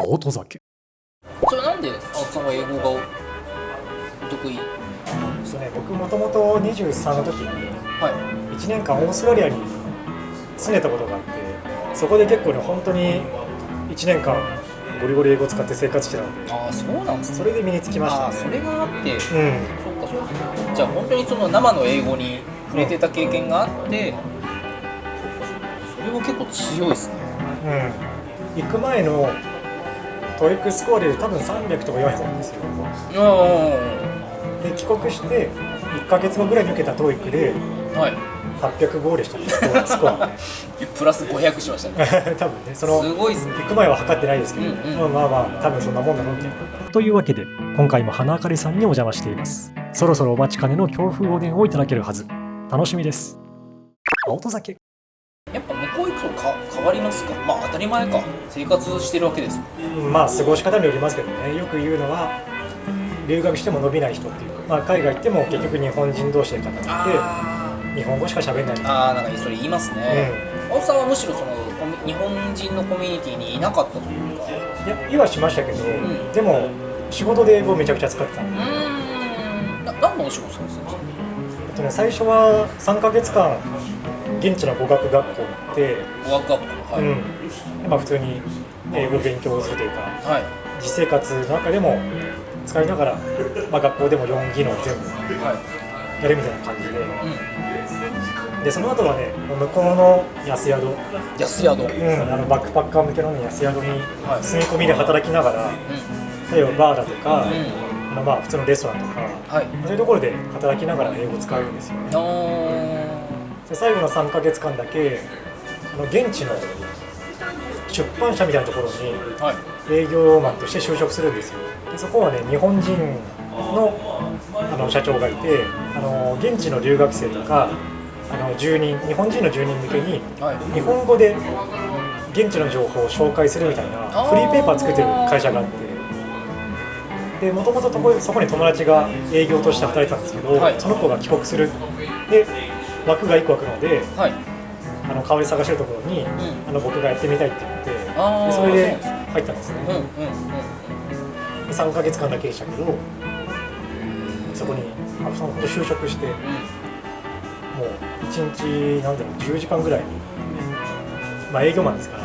音酒。それなんで青木さんは英語がお得意？ですね、僕もともと23の時には1年間オーストラリアに住んでたことがあって、そこで結構ね本当に1年間ゴリゴリ英語を使って生活してたので、い。ああ、そうなんですね。それで身につきましたね。ああ、それがあって、うん、そっかそっか。じゃあ本当にその生の英語に触れてた経験があって、そっかそっか。それは結構強いですね。うん、行く前のトイックスコアで多分300とか400なんですよ。で帰国して1ヶ月後ぐらいに受けたトイックではい。805でしたね、スコアねプラス500しましたね。多分ね、そのすごいですね。行く前は測ってないですけど、うんうん。まあまあ多分そんなもんだろうみたいな。というわけで今回も花あかりさんにお邪魔しています。そろそろお待ちかねの強風おでんをいただけるはず。楽しみです。音酒。やっぱ向こう行くと変わりますか？まあ当たり前か。生活してるわけですもん。まあ過ごし方によりますけどね、よく言うのは留学しても伸びない人っていう、まあ、海外行っても結局日本人同士で語って日本語しか喋れないみたいな。なんかそれ言いますね。青木さんはむしろその日本人のコミュニティにいなかったというか。いや、言いはしましたけど、んでも仕事で英語をめちゃくちゃ使ってたんで、何のお仕事されてたんですか？最初は3ヶ月間現地の語学学校行って語学学校の、はい。まあ、普通に英語を勉強するというか、はい。実生活の中でも使いながら、まあ、学校でも4技能全部はやるみたいな感じで、い。でその後はね、向こうの安宿、安宿。バックパッカー向けの、ね、安宿にはい住み込みで働きながら、例えばバーだとか、まあ、普通のレストランとか、はい。そういうところで働きながら英語を使うんですよね。で最後の3ヶ月間だけ現地の出版社みたいなところにはい。営業マンとして就職するんですよ。でそこはね、日本人の、社長がいて、現地の留学生とか住人、日本人の住人向けにはい。日本語で現地の情報を紹介するみたいなフリーペーパー作ってる会社があって、でもともとそこに友達が営業として働いてたんですけど、はい、その子が帰国するで枠が1個空くので、はい。代わり探してるところに、僕がやってみたいって言って、でそれで入ったんですね。で3ヶ月間だけでしたけど、そこにその就職して、もう1日なんだろう10時間ぐらい、まあ営業マンですから、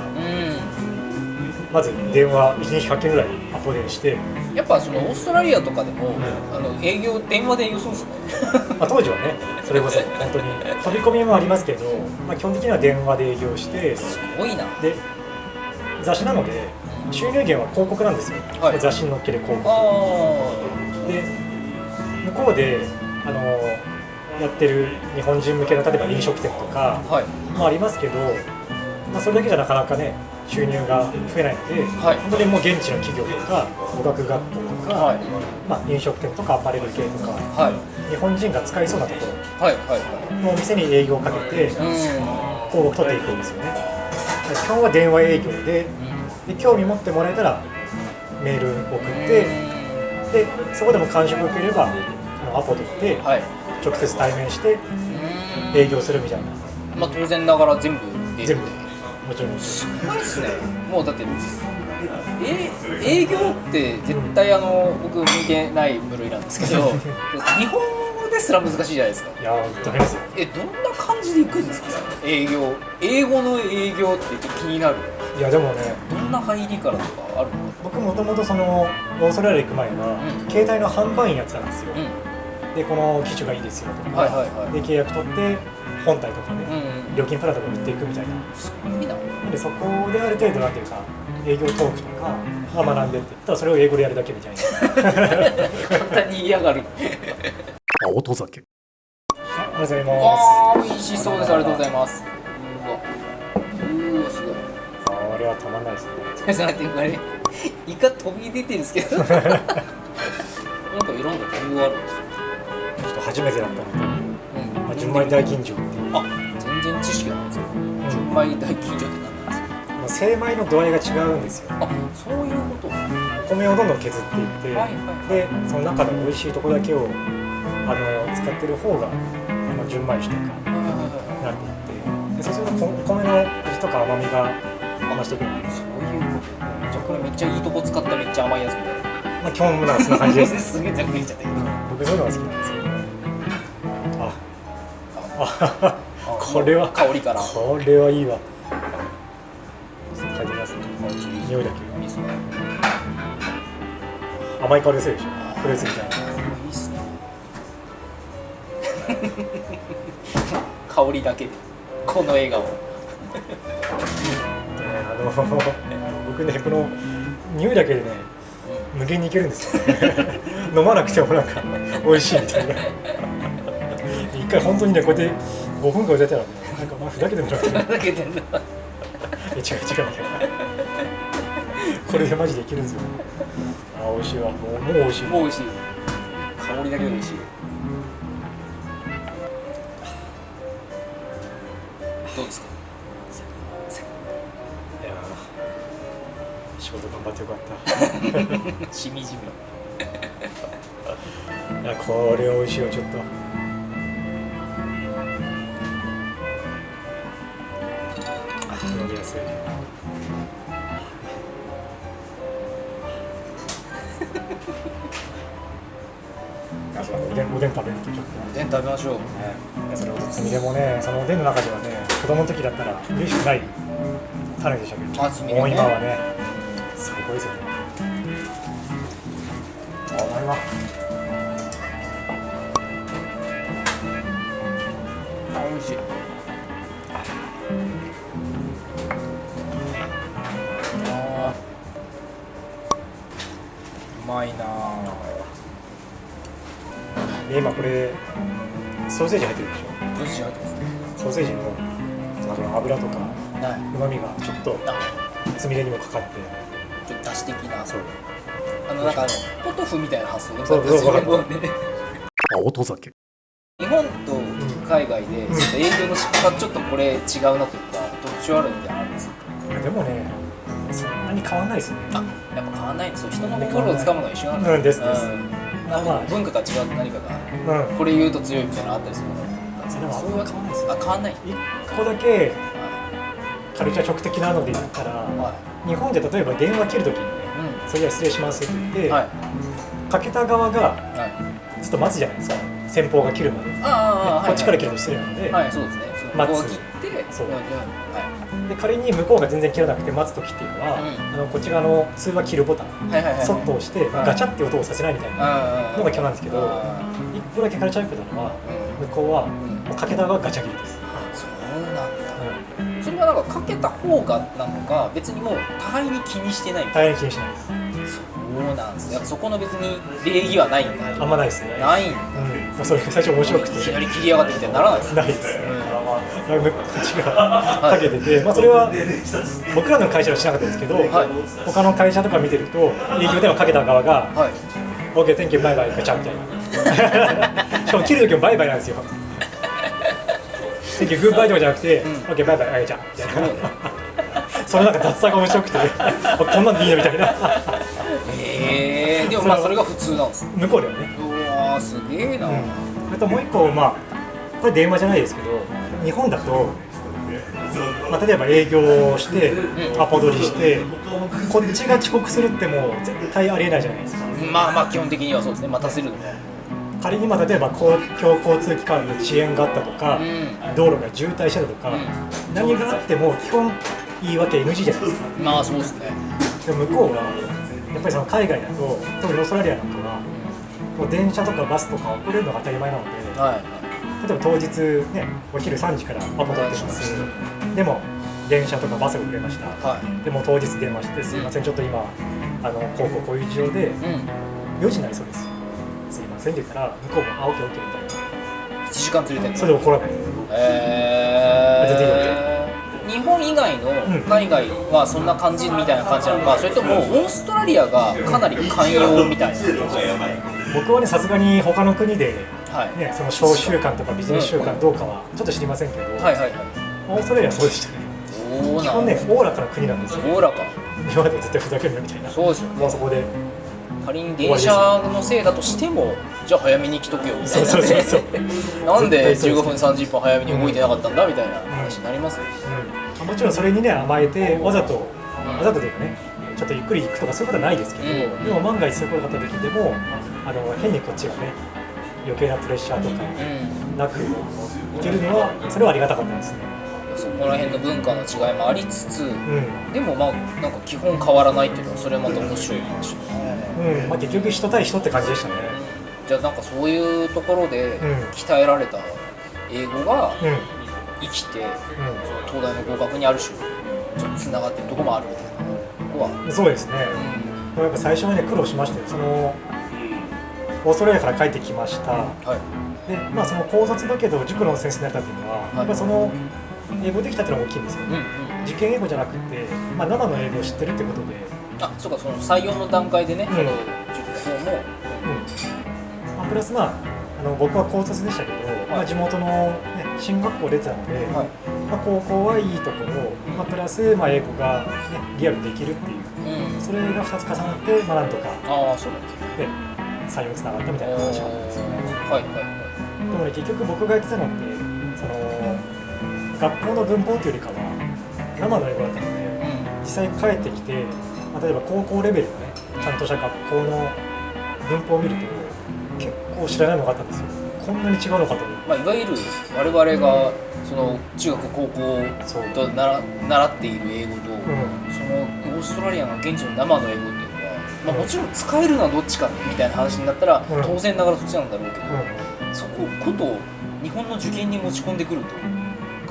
まず電話1日100件ぐらいアポ電して、やっぱそのオーストラリアとかでも、営業電話で営業するんですね。まあ当時はね、それこそ本当に飛び込みもありますけど、まあ、基本的には電話で営業して、すごいな。で雑誌なので収入源は広告なんですよ、はい、雑誌に載っける広告で、向こうでやってる日本人向けの例えば飲食店とかもありますけど、まあ、それだけじゃなかなかね収入が増えないので、本当にもう現地の企業とか語学学校とか、まあ、飲食店とかアパレル系とか、日本人が使いそうなところのお店に営業をかけて広告取っていくんですよね。基本は電話営業で、興味持ってもらえたらメール送って、でそこでも感触を受ければアポ取って、直接対面して営業するみたいな。まあ当然ながら全部全部もちろんすごいですね。もうだって営業って絶対僕向けない部類なんですけど日本語ですら難しいじゃないですか。いやダメですよ。どんな感じで行くんですか営業。英語の営業ってちょっと気になる。いやでもね、どんな入りからとかあるの？僕もともとオーストラリア行く前は、携帯の販売員やってたんですよ。でこの機種がいいですよとか、で契約取って本体とかね、料金プランとか売っていくみたいな。すごいな。でそこである程度なんていうか営業トークとか学んでって、ただそれを英語でやるだけみたいな。簡単に嫌がる。音酒。ありがとうございます。美味しそうです。ありがとうございます。うわすごい。これはたまんないですね。イカ飛び出てるんですけどなんかいろんな理由あるんですよ。ちょっと初めてだったので、まあ、純米大吟醸っていう。全然知識がないんですよ。純米大吟醸って何なんですか？精米の度合いが違うんですよ。そういうこと。お米をどんどん削っていって、でその中の美味しいところだけを使ってる方が純米酒とかなっていって、でそうするとお米の味とか甘みが増してくるんです。そういうこと。じゃあこれめっちゃいいとこ使っためっちゃ甘いやつみたいな。まあ基本なんかそんな感じですすげえざっくり言っちゃったけど。僕そういうのが好きなんですけどこれは香りからこれはいいわ。ちょっと嗅いでみますね。匂いだけいいっすね。甘い香りがするでしょ。フルーツみたいな。いいっすね。香りだけでこの笑顔。僕ねこの匂いだけでね無限にいけるんですよ飲まなくてもなんか美味しいみたいな一回本当にねこうやって5分間歌ったらねなんかまあふざけてもらってふざけてんな。違う違うみたいなこれでマジでいけるんですよ。あ美味しいわ。もう美味しい。もう美味しい。香りだけで美味しい。どうですか。いや仕事頑張ってよかったしみじみ。いやこれ美味しいよ。ちょっと飲みやすい。おでん食べるとちょっとおでん食べましょう。ね、それをつみれもね、そのおでんの中ではね、子供の時だったら嬉しくない種でしたけど、つみれねもう今はね、最高ですよね。あ、うまいわ。美味しい。うまいなぁ。で今これソーセージ入ってるでしょ。どっち入ってますね。ソーセージの油とかは旨味がちょっとつみれにもかかって、い。ちょっと出汁的な。そう。なんかポトフみたいな発想で。そうわかる。ね。あ、音酒。日本と海外で営業の仕方ちょっとこれ違うなというか特徴あるみたいなのあるんですよ。でもね、そんなに変わんないですね。あ、やっぱ変わんないんですよ。人の心をつかむのは一緒なんうんですです。なんか文化が違う何かが、これ言うと強いみたいなのあったりするのでもあんま変わんないですよ。あ、変わんない。一個だけカルチャー直的なので言ったら、日本で例えば電話切るときにね、それでは失礼しますって言って、かけた側がちょっと待つじゃないですか。先方が切るまで。こっちから切ると失礼なので、そうですね。待つ。切って、そう。で仮に向こうが全然切らなくて待つときっていうのは、こっち側の通話切るボタン、そっと押してガチャって音をさせないみたいなのが基本なんですけど、一個だけカルチャーショックなのは、向こうはかけた側がガチャ切りです。そうなんだ。それはなんかかけた方がなのか、別にもう互いに気にしてない。互いに気にしないです。そうなんです。やっぱそこの別に礼儀はないんだ。あんまないですね。ないんだ。それが最初面白くて。いきなり切りやがってみたいにならないです。ないです。こっちがかけてて、それは僕らの会社はしなかったですけど、他の会社とか見てると営業電話かけた側が「OK、Thank you、バイバイ、ガチャ」みたいな。しかも切る時もバイバイなんですよ。Thank you、グッバイとかじゃなくて「OK、バイバイ、ガチャ」みたいな。そのなんか雑さが面白くてこんなんでいいのみたいな。でもまあそれが普通なんです。向こうではね。うわー、すげえな。あともう一個、これ電話じゃないですけど、日本だと、例えば営業をしてアポ取りしてこっちが遅刻するってもう絶対ありえないじゃないですか。まあ基本的にはそうですね。待たせるのは仮に例えば公共交通機関の遅延があったとか、道路が渋滞してたとか、何があっても基本言い訳 NG じゃないですか。まあそうですね。でも向こうはやっぱりその海外だと、特にオーストラリアなんかはもう電車とかバスとか遅れるのが当たり前なので、例えば当日ね、お昼3時からアポ取ってます。でも電車とかバスが遅れました。でも当日電話してすいません、ちょっと今こういう事情で4時になりそうです。すいませんって言ったら向こうもあ、オッケーオッケーみたいな。1時間連れてる。それで怒らない。全然いいよ。日本以外の海外はそんな感じみたいな感じなのか、それともオーストラリアがかなり寛容みたいな。僕はね、さすがに他の国で、その商習慣とかビジネス習慣どうかはちょっと知りませんけど、オーストラリアはそうでしたね。基本ね、おおらかな国なんですよ。おおらか。日本で絶対ふざけるなみたいな。そうですよ。もうそこで仮に電車のせいだとしても、じゃあ早めに来とけよみたいな。そうなんで15分30分早めに動いてなかったんだみたいな話になりますよ。もちろんそれにね甘えてわざとというかね、ちょっとゆっくり行くとかそういうことはないですけど、でも万が一そういうことがあった時でも変にこっちがね余計なプレッシャーとかなくいけるのはそれはありがたかったですね。そこら辺の文化の違いもありつつ、でもまあなんか基本変わらないっていうのはそれまた面白い話ね。まあ、結局人対人って感じでしたね。じゃあなんかそういうところで鍛えられた英語が生きて、その東大の合格にある種ちょっとつながってるところもあるみたいなとこは。そうですね、やっぱ最初はね苦労しましたよ。そのオーストラリアから帰ってきました、でまあ、その高卒だけど塾の先生になったっていうのは、やっぱその英語できたっていうのが大きいんですよね。受験英語じゃなくて、まあ、生の英語を知ってるってことで、そうか、その採用の段階でね、その塾校も、プラスまあ僕は高卒でしたけど、まあ、地元の、ね、進学校出てたので、まあ、高校はいいところ、まあ、プラス、まあ、英語が、ね、リアルできるっていう、それが2つ重なって、まあ、なんとか、採用につながったみたいな話があったんですよね。でもね、結局僕がやってたのってその学校の文法っていうよりかは生の英語だったので、実際帰ってきて、まあ、例えば高校レベルのねちゃんとした学校の文法を見ると結構知らないのがあったんですよ。こんなに違うのかと。まあ、いわゆる我々がその中学高校と習っている英語と、そのオーストラリアの現地の生の英語っていうのは、まあ、もちろん使えるのはどっちかみたいな話になったら、当然ながらそっちなんだろうけど、そここと日本の受験に持ち込んでくると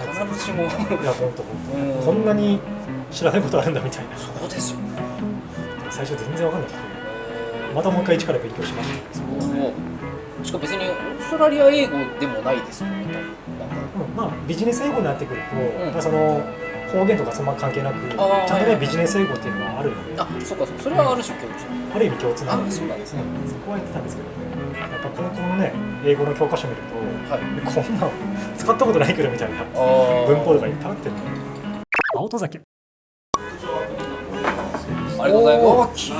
必ずしもいや本当こんなに知らないことあるんだみたいな。そうですよね。最初全然分かんなくて、またもう一回一から勉強しました。しかも別にオーストラリア英語でもないですよね。まあビジネス英語になってくると、まあ、その方言とかそんな関係なく、ちゃんとねビジネス英語っていうのはあるので、そうか、それはある種共通、ある意味共通なんで、そうなんですね。そこはやってたんですけどね、やっぱ高校のね英語の教科書見ると、こんなの使ったことないけどみたいな文法とかいっぱいあってるので、青戸酒ありがとうございます。綺麗。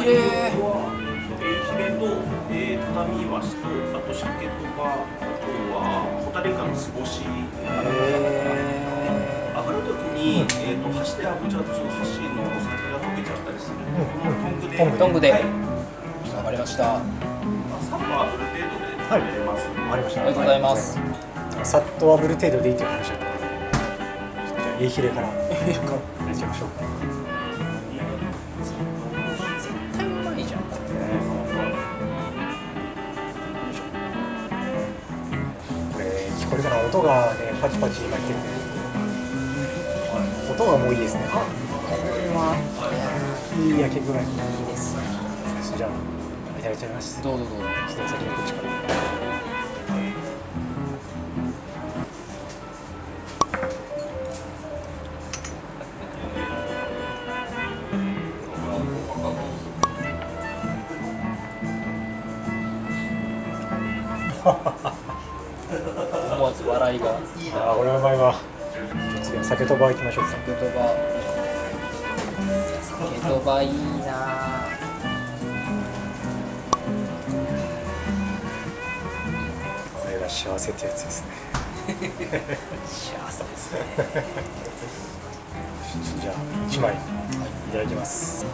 ヒレと畳イワシとあと鮭とか、あとはホタルイカの酢干し。炙るときに箸で炙っちゃうと箸の先が溶けちゃったりするので、このトングで。わかりました。3は炙る程度で食べれます。わかりました。ありがとうございます。さっと炙る程度でいいっていう話だったので、じゃあエイヒレからやっちゃいましょうか。絶対うまいじゃん。これ聞こえるかな、音がねパチパチ今言ってるんで、音がもういいですね。これはいい焼き具合。いいです。じゃあいただいちゃいます。どうぞ。先にこっちから。思わず笑いが。これはうまいわ。次は酒とば行きましょうか。酒とばいいな。これが幸せってやつですね。幸せですね。じゃあ1枚いただきます。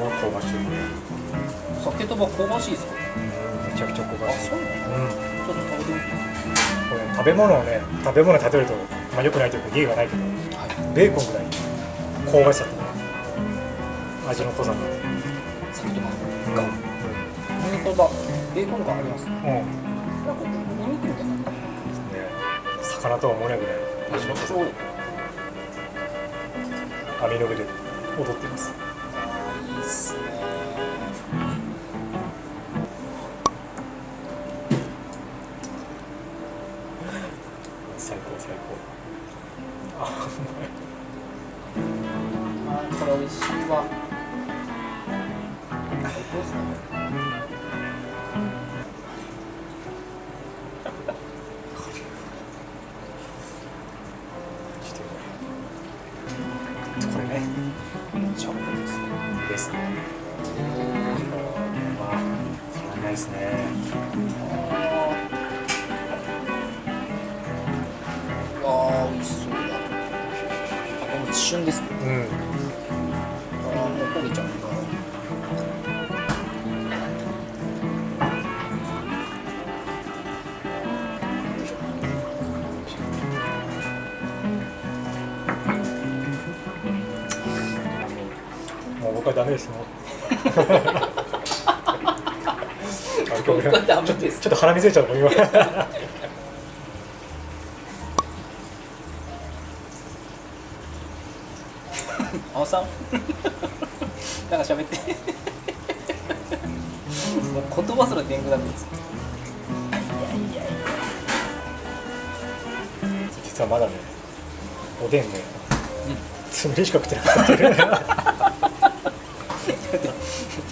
香ばしい。酒とば香ばしいですか？めちゃくちゃ香ばしい。そうなの？ちょっと食べてみて。これ食べ物をね、食べ物に例えると、まあ良くないというか芸がないけど、ベーコンぐらい香ばしさと味の濃さが。酒とばが。本当だ。ベーコン感ありますね。なんかお肉みたいな。ね、魚とは思えないぐらい味の濃さ。網の上で踊っています。いいっすね。最高。これ美味しいわ。最高ですね。これね、チャンプですね。ですね。まあ、変わんないですね。美味しそうだ。あ、この一瞬ですね。うん。ああ、もう焦げちゃうんだ。もう僕はダメですよ。僕はダメです。ちょっと腹見せちゃうもん今。青さんなんか喋ってもう言葉すら天狗なんです。実はまだね、おでんね、つむりしか食ってなかったって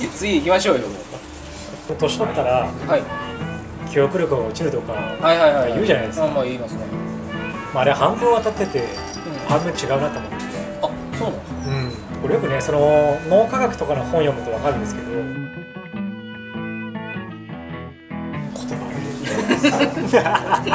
いう次行きましょうよ。年取ったらはい記憶力が落ちるとかはいはいはい、言うじゃないですか。まあ言いますね。まあ、あれ半分当たってて、半分違うなと思ってて、あ、そうなんですか。うん、これよくね、その脳科学とかの本読むと分かるんですけど、言葉悪い